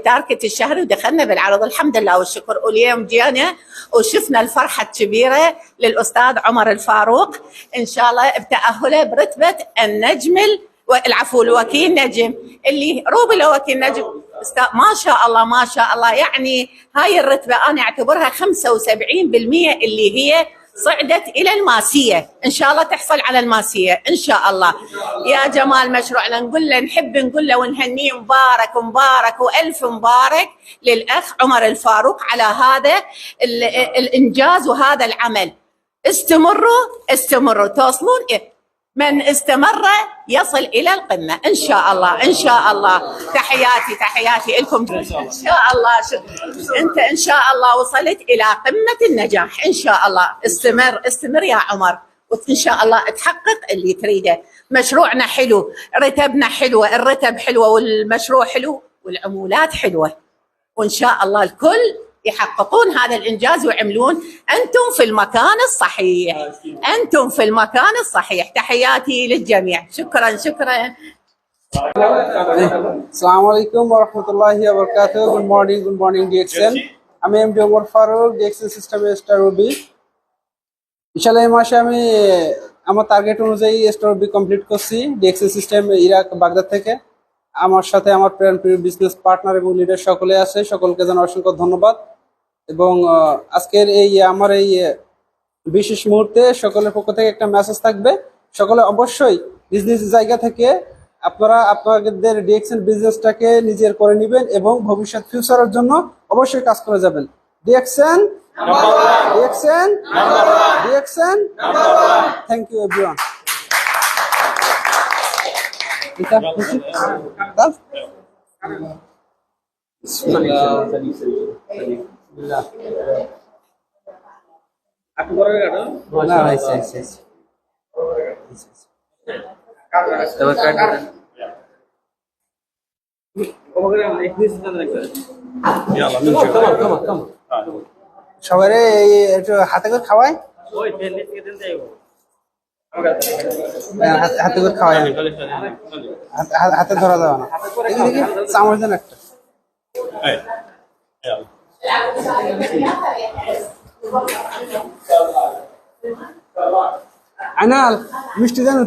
تاركة الشهر ودخلنا بالعرض الحمد لله والشكر. واليوم جينا وشفنا الفرحة الكبيرة للأستاذ عمر الفاروق إن شاء الله بتأهله برتبة النجم العفو الوكيل نجم، اللي روبي له وكيل نجم ما شاء الله ما شاء الله. يعني هاي الرتبة أنا أعتبرها 75% اللي هي صعدت إلى الماسية، إن شاء الله تحصل على الماسية إن شاء الله. يا جمال مشروعنا نقول له نحب نقول له ونهنيه مبارك مبارك وألف مبارك للأخ عمر الفاروق على هذا الإنجاز وهذا العمل. استمروا توصلون من استمر يصل إلى القمة إن شاء الله إن شاء الله. تحياتي لكم إن شاء الله. أنت إن شاء الله وصلت إلى قمة النجاح إن شاء الله. استمر يا عمر وإن شاء الله تحقق اللي تريده. مشروعنا حلو، رتبنا حلوة، الرتب حلوة والمشروع حلو والعمولات حلوة، وإن شاء الله الكل يحققون هذا الإنجاز ويعملون. أنتم في المكان الصحيح، أنتم في المكان الصحيح. تحياتي للجميع. شكرا. আসসালামু আলাইকুম ওয়া রাহমাতুল্লাহি ওয়া বারাকাতুহু। Good morning DXN. আমি এমডি ওমর ফারুক, ডিএক্সএন সিস্টেমে স্টার রবি। ইনশাআল্লাহ এই মাসে আমি আমার টার্গেট অনুযায়ী স্টার রবি কমপ্লিট করছি ডিএক্সএন সিস্টেম ইরাক বাগদাদ থেকে। আমার সাথে আমার প্রিয় বিজনেস পার্টনার এবং লিডার সকলে আছে, সকলকে জানাই অসংখ্য ধন্যবাদ। এবং আজকের আমার এই বিশেষ মুহূর্তে সকলের পক্ষ থেকে একটা মেসেজ থাকবে। সকলে অবশ্যই নিজ নিজ জায়গা থেকে আপনারা আপনাদের ডিএক্সএন বিজনেসটাকে নিজের করে নেবেন এবং ভবিষ্যৎ ফিউচারের জন্য অবশ্যই কাজ করে যাবেন। ডিএক্সএন থ্যাংক ইউ এভরিওয়ান। সবাই একটু হাতে করে খাওয়ায়, হাতে করে খাওয়াই, হাতে ধরা যাবে না। দেখি চামচ দেন একটা। আনাল মিষ্টি দেন।